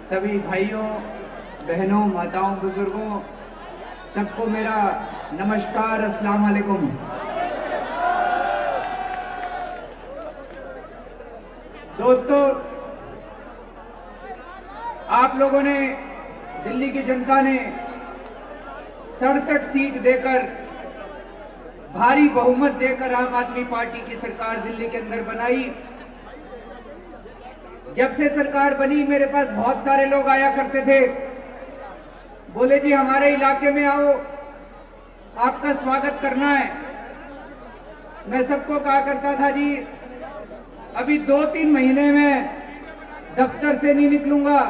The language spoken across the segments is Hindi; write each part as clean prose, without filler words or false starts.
सभी भाइयों, बहनों, माताओं, बुजुर्गों, सबको मेरा नमस्कार, अस्सलाम वालेकुम। दोस्तों, आप लोगों ने, दिल्ली की जनता ने 67 सीट देकर, भारी बहुमत देकर आम आदमी पार्टी की सरकार दिल्ली के अंदर बनाई। जब से सरकार बनी, मेरे पास बहुत सारे लोग आया करते थे, बोले जी हमारे इलाके में आओ, आपका स्वागत करना है। मैं सबको कहा करता था जी अभी 2-3 महीने में दफ्तर से नहीं निकलूंगा।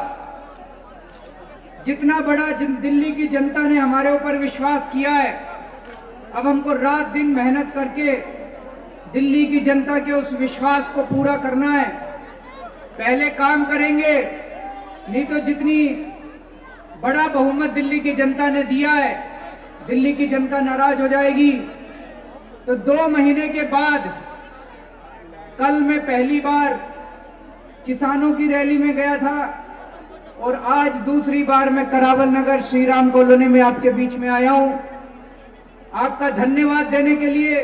जितना बड़ा दिल्ली की जनता ने हमारे ऊपर विश्वास किया है, अब हमको रात दिन मेहनत करके दिल्ली की जनता के उस विश्वास को पूरा करना है। पहले काम करेंगे, नहीं तो जितनी बड़ा बहुमत दिल्ली की जनता ने दिया है, दिल्ली की जनता नाराज हो जाएगी। तो 2 महीने के बाद कल मैं पहली बार किसानों की रैली में गया था और आज दूसरी बार मैं करावल नगर श्री राम कॉलोनी में आपके बीच में आया हूं, आपका धन्यवाद देने के लिए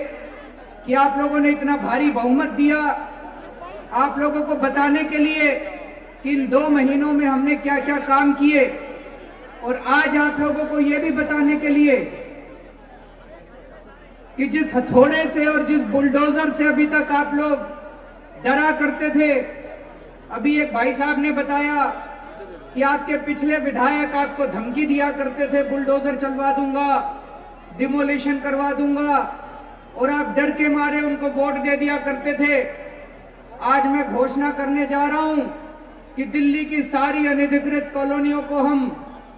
कि आप लोगों ने इतना भारी बहुमत दिया, आप लोगों को बताने के लिए कि इन 2 महीनों में हमने क्या क्या काम किए, और आज आप लोगों को यह भी बताने के लिए कि जिस हथौड़े से और जिस बुलडोजर से अभी तक आप लोग डरा करते थे, अभी एक भाई साहब ने बताया कि आपके पिछले विधायक आपको धमकी दिया करते थे, बुलडोजर चलवा दूंगा, डिमोलिशन करवा दूंगा, और आप डर के मारे उनको वोट दे दिया करते थे। आज मैं घोषणा करने जा रहा हूं कि दिल्ली की सारी अनधिकृत कॉलोनियों को हम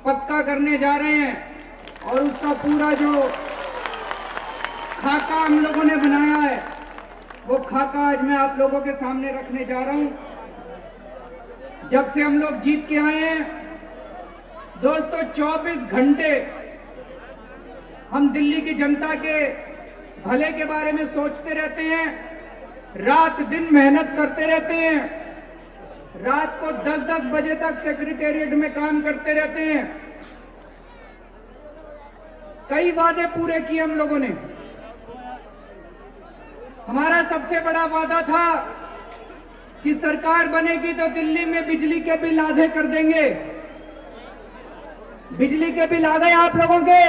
पक्का करने जा रहे हैं, और उसका पूरा जो खाका हम लोगों ने बनाया है, वो खाका आज मैं आप लोगों के सामने रखने जा रहा हूं। जब से हम लोग जीत के आए हैं दोस्तों, 24 घंटे हम दिल्ली की जनता के भले के बारे में सोचते रहते हैं, रात दिन मेहनत करते रहते हैं, रात को 10-10 बजे तक सेक्रेटेरिएट में काम करते रहते हैं। कई वादे पूरे किए हम लोगों ने। हमारा सबसे बड़ा वादा था कि सरकार बनेगी तो दिल्ली में बिजली के बिल आधे कर देंगे। बिजली के बिल आ गए आप लोगों के?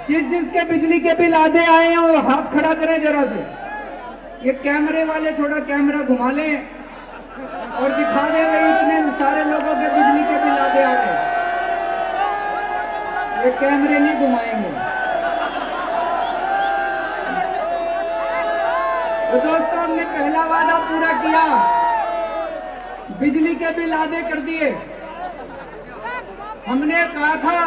जिसके बिजली के बिल आधे आए हैं वो हाथ खड़ा करें जरा से। ये कैमरे वाले थोड़ा कैमरा घुमा लें और दिखा दें भाई इतने सारे लोगों के बिजली के बिल आधे आ गए। ये कैमरे नहीं घुमाएंगे। तो दोस्तों, हमने पहला वादा पूरा किया, बिजली के बिल आधे कर दिए। हमने कहा था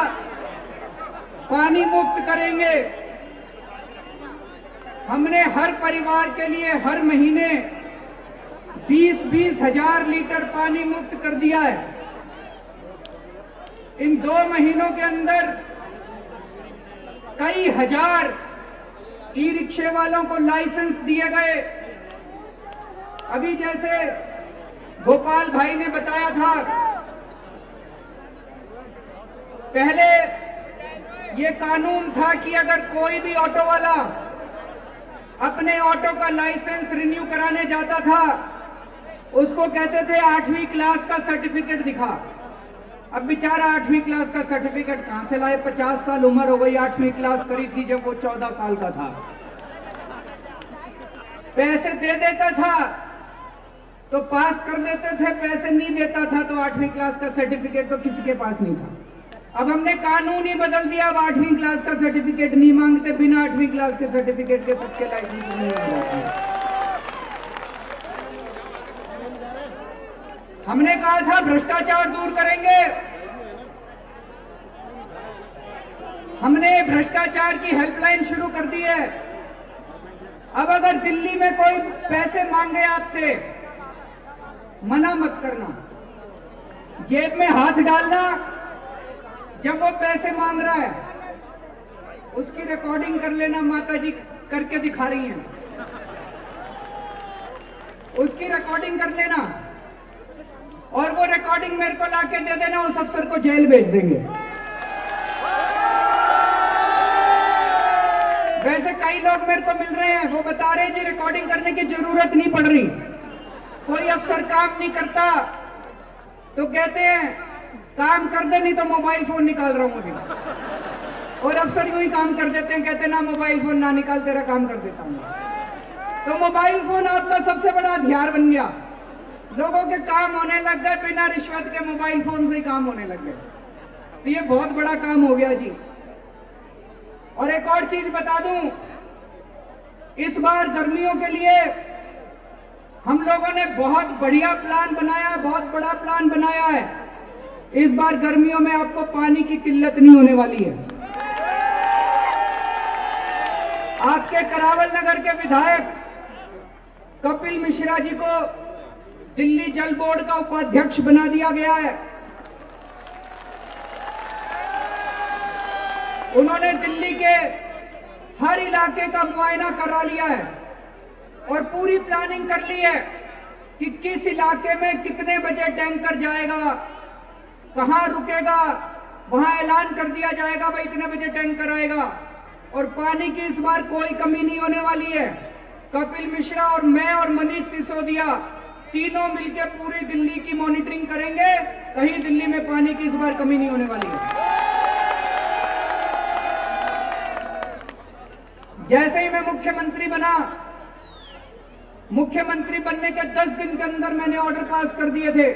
पानी मुफ्त करेंगे। हमने हर परिवार के लिए हर महीने 20-20 हजार लीटर पानी मुफ्त कर दिया है। इन 2 महीनों के अंदर कई हजार ई रिक्शे वालों को लाइसेंस दिए गए। अभी जैसे गोपाल भाई ने बताया था, पहले ये कानून था कि अगर कोई भी ऑटो वाला अपने ऑटो का लाइसेंस रिन्यू कराने जाता था, उसको कहते थे 8वीं क्लास का सर्टिफिकेट दिखा। अब बेचारा 8वीं क्लास का सर्टिफिकेट कहां से लाए? 50 साल उम्र हो गई, 8वीं क्लास करी थी जब वो 14 साल का था। पैसे दे देता था तो पास कर देते थे, पैसे नहीं देता था तो 8वीं क्लास का सर्टिफिकेट तो किसी के पास नहीं था। अब हमने कानून ही बदल दिया, अब 8वीं क्लास का सर्टिफिकेट नहीं मांगते, बिना 8वीं क्लास के सर्टिफिकेट के सबके लाइसेंस नहीं आ जाते। हमने कहा था भ्रष्टाचार दूर करेंगे। हमने भ्रष्टाचार की हेल्पलाइन शुरू कर दी है। अब अगर दिल्ली में कोई पैसे मांगे आपसे, मना मत करना, जेब में हाथ डालना। जब वो पैसे मांग रहा है उसकी रिकॉर्डिंग कर लेना, माता जी करके दिखा रही हैं, उसकी रिकॉर्डिंग कर लेना और वो रिकॉर्डिंग मेरे को लाके दे देना, उस अफसर को जेल भेज देंगे। वैसे कई लोग मेरे को मिल रहे हैं, वो बता रहे हैं जी रिकॉर्डिंग करने की जरूरत नहीं पड़ रही, कोई अफसर काम नहीं करता तो कहते हैं काम कर दे, नहीं तो मोबाइल फोन निकाल रहा हूं अभी। और अफसर यूं ही काम कर देते हैं, कहते ना मोबाइल फोन ना निकाल, तेरा काम कर देता हूं। तो मोबाइल फोन आपका सबसे बड़ा हथियार बन गया, लोगों के काम होने लग गए, बिना रिश्वत के मोबाइल फोन से ही काम होने लग गए। तो ये बहुत बड़ा काम हो गया जी। और एक और चीज बता दूं, इस बार गर्मियों के लिए हम लोगों ने बहुत बढ़िया प्लान बनाया, बहुत बड़ा प्लान बनाया है। इस बार गर्मियों में आपको पानी की किल्लत नहीं होने वाली है। आपके करावल नगर के विधायक कपिल मिश्रा जी को दिल्ली जल बोर्ड का उपाध्यक्ष बना दिया गया है। उन्होंने दिल्ली के हर इलाके का मुआयना करा लिया है और पूरी प्लानिंग कर ली है कि किस इलाके में कितने बजे टैंकर जाएगा, कहां रुकेगा, वहां ऐलान कर दिया जाएगा भाई इतने बजे टैंकर आएगा। और पानी की इस बार कोई कमी नहीं होने वाली है। कपिल मिश्रा और मैं और मनीष सिसोदिया तीनों मिलकर पूरी दिल्ली की मॉनिटरिंग करेंगे, कहीं दिल्ली में पानी की इस बार कमी नहीं होने वाली है। जैसे ही मैं मुख्यमंत्री बना, मुख्यमंत्री बनने के 10 दिन के अंदर मैंने ऑर्डर पास कर दिए थे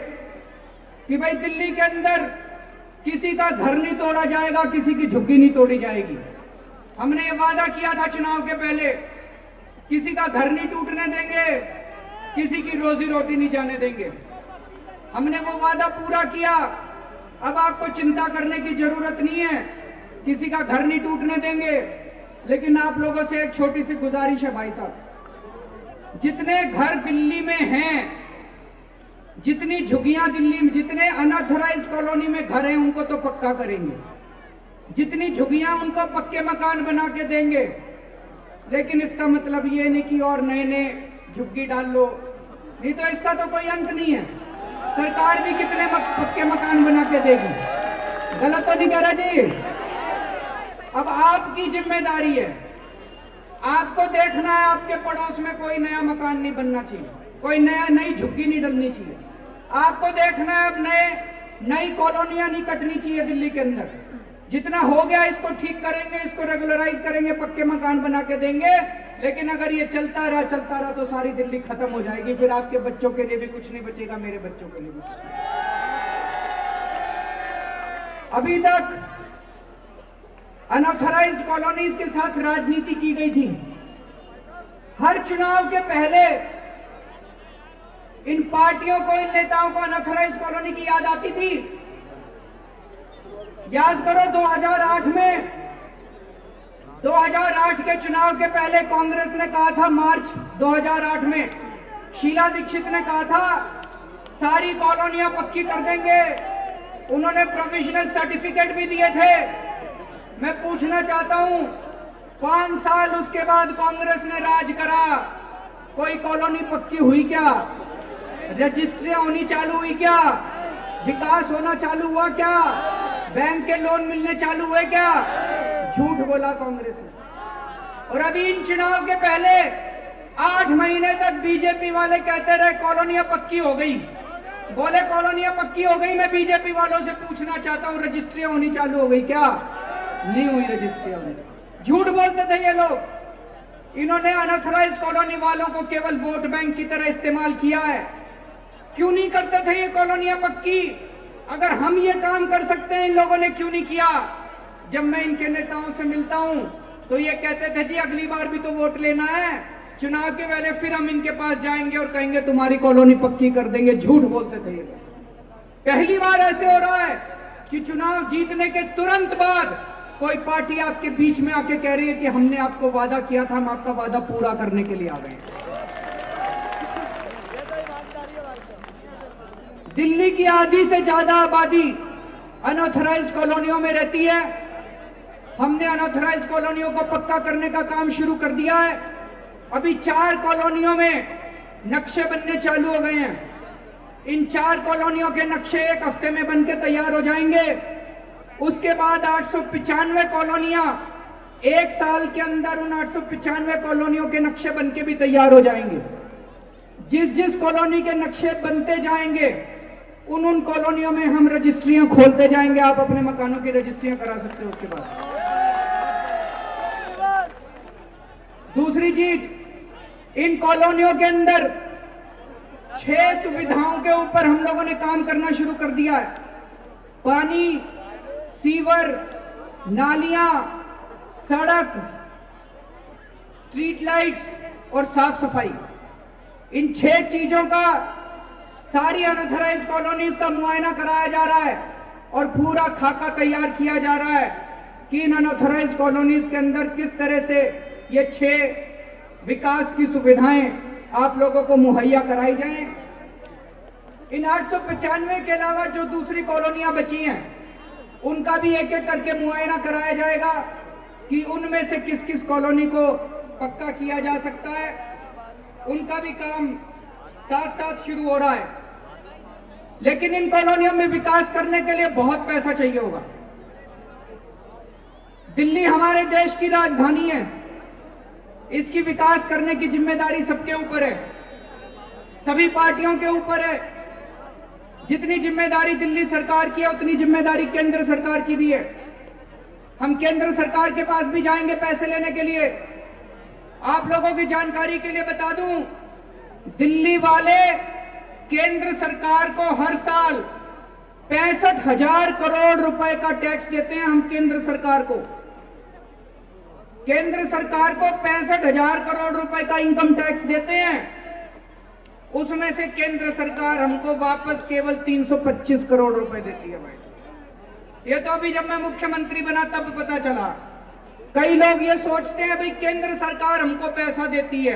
कि भाई दिल्ली के अंदर किसी का घर नहीं तोड़ा जाएगा, किसी की झुग्गी नहीं तोड़ी जाएगी। हमने ये वादा किया था चुनाव के पहले, किसी का घर नहीं टूटने देंगे, किसी की रोजी रोटी नहीं जाने देंगे। हमने वो वादा पूरा किया। अब आपको चिंता करने की जरूरत नहीं है, किसी का घर नहीं टूटने देंगे। लेकिन आप लोगों से एक छोटी सी गुजारिश है भाई साहब, जितने घर दिल्ली में हैं, जितनी झुग्गियां दिल्ली में, जितने अनऑथराइज्ड कॉलोनी में घर हैं, उनको तो पक्का करेंगे, जितनी झुग्गियां उनको पक्के मकान बना के देंगे। लेकिन इसका मतलब ये नहीं कि और नए नए झुग्गी डाल लो, नहीं तो इसका तो कोई अंत नहीं है। सरकार भी कितने पक्के मकान बना के देगी, गलत तो नहीं कह रहा जी। अब आपकी जिम्मेदारी है, आपको देखना है आपके पड़ोस में कोई नया मकान नहीं बनना चाहिए, कोई नई झुग्गी नहीं डलनी चाहिए। आपको देखना है अब नई कॉलोनियां नहीं कटनी चाहिए दिल्ली के अंदर। जितना हो गया इसको ठीक करेंगे, इसको रेगुलराइज करेंगे, पक्के मकान बना के देंगे। लेकिन अगर ये चलता रहा तो सारी दिल्ली खत्म हो जाएगी, फिर आपके बच्चों के लिए भी कुछ नहीं बचेगा, मेरे बच्चों के लिए भी। अभी तक अनऑथराइज्ड कॉलोनीज के साथ राजनीति की गई थी। हर चुनाव के पहले इन पार्टियों को, इन नेताओं को अनऑथराइज्ड कॉलोनी की याद आती थी। याद करो 2008 के चुनाव के पहले कांग्रेस ने कहा था, मार्च 2008 में शीला दीक्षित ने कहा था सारी कॉलोनियां पक्की कर देंगे। उन्होंने प्रोविजनल सर्टिफिकेट भी दिए थे। मैं पूछना चाहता हूं, 5 साल उसके बाद कांग्रेस ने राज करा, कोई कॉलोनी पक्की हुई क्या? रजिस्ट्रियां होनी चालू हुई क्या? विकास होना चालू हुआ क्या? बैंक के लोन मिलने चालू हुए क्या? झूठ बोला कांग्रेस ने। और अभी इन चुनाव के पहले 8 महीने तक बीजेपी वाले कहते रहे कॉलोनियां पक्की हो गई, बोले कॉलोनियां पक्की हो गई। मैं बीजेपी वालों से पूछना चाहता हूं, रजिस्ट्रियां होनी चालू हो गई क्या? नहीं हुई रजिस्ट्रियां। झूठ बोलते थे ये लोग। इन्होंने अनऑथराइज्ड कॉलोनी वालों को केवल वोट बैंक की तरह इस्तेमाल किया है। क्यों नहीं करते थे ये कॉलोनियां पक्की? अगर हम ये काम कर सकते हैं, इन लोगों ने क्यों नहीं किया? जब मैं इनके नेताओं से मिलता हूं तो ये कहते थे जी अगली बार भी तो वोट लेना है, चुनाव के पहले फिर हम इनके पास जाएंगे और कहेंगे तुम्हारी कॉलोनी पक्की कर देंगे। झूठ बोलते थे ये। पहली बार ऐसे हो रहा है कि चुनाव जीतने के तुरंत बाद कोई पार्टी आपके बीच में आके कह रही है कि हमने आपको वादा किया था, हम आपका वादा पूरा करने के लिए आ गए। दिल्ली की आधी से ज्यादा आबादी अनऑथराइज्ड कॉलोनियों में रहती है। हमने अनऑथराइज्ड कॉलोनियों को पक्का करने का काम शुरू कर दिया है। अभी 4 कॉलोनियों में नक्शे बनने चालू हो गए हैं। इन 4 कॉलोनियों के नक्शे 1 हफ्ते में बनके तैयार हो जाएंगे। उसके बाद 895 कॉलोनियां 1 साल के अंदर उन 895 कॉलोनियों के नक्शे बनके भी तैयार हो जाएंगे। जिस जिस कॉलोनी के नक्शे बनते जाएंगे उन कॉलोनियों में हम रजिस्ट्रियां खोलते जाएंगे। आप अपने मकानों की रजिस्ट्रियां करा सकते हो। उसके बाद दूसरी चीज, इन कॉलोनियों के अंदर 6 सुविधाओं के ऊपर हम लोगों ने काम करना शुरू कर दिया है। पानी, सीवर, नालियां, सड़क, स्ट्रीट लाइट्स और साफ सफाई। इन 6 चीजों का सारी अनऑथराइज्ड कॉलोनीज का मुआयना कराया जा रहा है और पूरा खाका तैयार किया जा रहा है कि इन अनऑथराइज्ड कॉलोनीज के अंदर किस तरह से ये 6 विकास की सुविधाएं आप लोगों को मुहैया कराई जाएं। इन 895 के अलावा जो दूसरी कॉलोनियां बची हैं उनका भी एक एक करके मुआयना कराया जाएगा कि उनमें से किस किस कॉलोनी को पक्का किया जा सकता है। उनका भी काम साथ साथ शुरू हो रहा है। लेकिन इन कॉलोनियों में विकास करने के लिए बहुत पैसा चाहिए होगा। दिल्ली हमारे देश की राजधानी है, इसकी विकास करने की जिम्मेदारी सबके ऊपर है, सभी पार्टियों के ऊपर है। जितनी जिम्मेदारी दिल्ली सरकार की है उतनी जिम्मेदारी केंद्र सरकार की भी है। हम केंद्र सरकार के पास भी जाएंगे पैसे लेने के लिए। आप लोगों की जानकारी के लिए बता दूं, दिल्ली वाले केंद्र सरकार को हर साल 65,000 करोड़ रुपए का टैक्स देते हैं। हम केंद्र सरकार को 65,000 करोड़ रुपए का इनकम टैक्स देते हैं। उसमें से केंद्र सरकार हमको वापस केवल 325 करोड़ रुपए देती है भाई। ये तो अभी जब मैं मुख्यमंत्री बना तब पता चला। कई लोग ये सोचते हैं भाई केंद्र सरकार हमको पैसा देती है।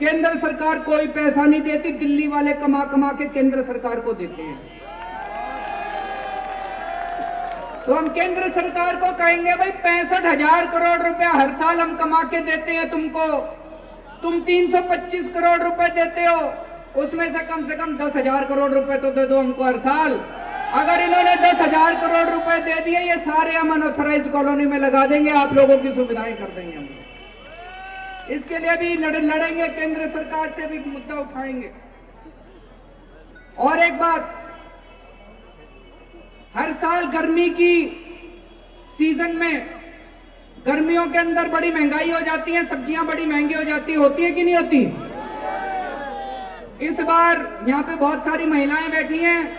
केंद्र सरकार कोई पैसा नहीं देती, दिल्ली वाले कमा कमा के केंद्र सरकार को देते हैं। तो हम केंद्र सरकार को कहेंगे भाई 65,000 करोड़ रुपया हर साल हम कमा के देते हैं तुमको, तुम 325 करोड़ रुपए देते हो, उसमें से कम 10,000 करोड़ रुपए तो दे दो हमको हर साल। अगर इन्होंने 10,000 करोड़ रुपए दे दिए, ये सारे हम अनऑथराइज्ड कॉलोनी में लगा देंगे, आप लोगों की सुविधाएं कर देंगे हम। इसके लिए भी लड़ेंगे, केंद्र सरकार से भी मुद्दा उठाएंगे। और एक बात, हर साल गर्मी की सीजन में गर्मियों के अंदर बड़ी महंगाई हो जाती है, सब्जियां बड़ी महंगी हो जाती है, होती है कि नहीं होती? इस बार यहां पे बहुत सारी महिलाएं बैठी हैं।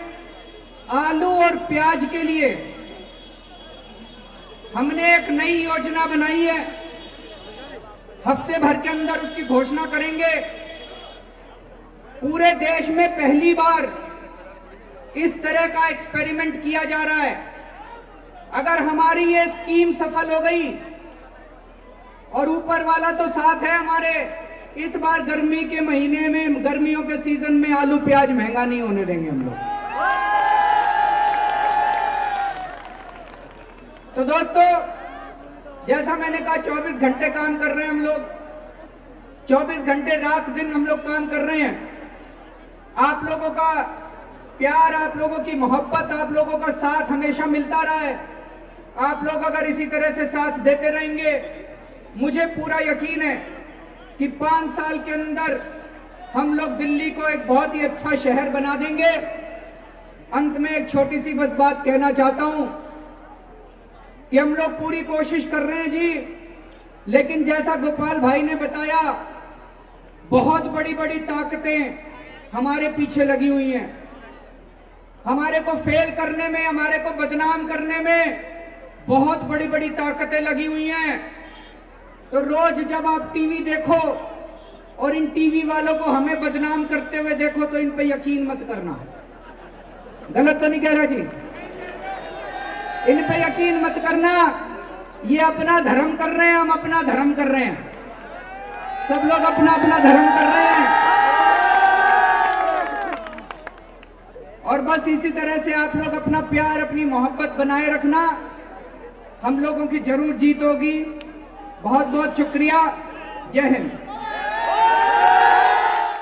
आलू और प्याज के लिए हमने एक नई योजना बनाई है, हफ्ते भर के अंदर उसकी घोषणा करेंगे। पूरे देश में पहली बार इस तरह का एक्सपेरिमेंट किया जा रहा है। अगर हमारी ये स्कीम सफल हो गई और ऊपर वाला तो साथ है हमारे, इस बार गर्मी के महीने में, गर्मियों के सीजन में आलू प्याज महंगा नहीं होने देंगे हम लोग। तो दोस्तों, जैसा मैंने कहा 24 घंटे काम कर रहे हैं हम लोग, 24 घंटे रात दिन हम लोग काम कर रहे हैं। आप लोगों का प्यार, आप लोगों की मोहब्बत, आप लोगों का साथ हमेशा मिलता रहा है। आप लोग अगर इसी तरह से साथ देते रहेंगे, मुझे पूरा यकीन है कि 5 साल के अंदर हम लोग दिल्ली को एक बहुत ही अच्छा शहर बना देंगे। अंत में एक छोटी सी बस बात कहना चाहता हूं कि हम लोग पूरी कोशिश कर रहे हैं जी, लेकिन जैसा गोपाल भाई ने बताया, बहुत बड़ी बड़ी ताकतें हमारे पीछे लगी हुई हैं। हमारे को फेल करने में, हमारे को बदनाम करने में बहुत बड़ी बड़ी ताकतें लगी हुई हैं। तो रोज जब आप टीवी देखो और इन टीवी वालों को हमें बदनाम करते हुए देखो तो इन पे यकीन मत करना। गलत तो नहीं कह रहा जी? इन पे यकीन मत करना। ये अपना धर्म कर रहे हैं, हम अपना धर्म कर रहे हैं, सब लोग अपना अपना धर्म कर रहे हैं। और बस इसी तरह से आप लोग अपना प्यार, अपनी मोहब्बत बनाए रखना। हम लोगों की जरूर जीत होगी। बहुत बहुत शुक्रिया। जय हिंद।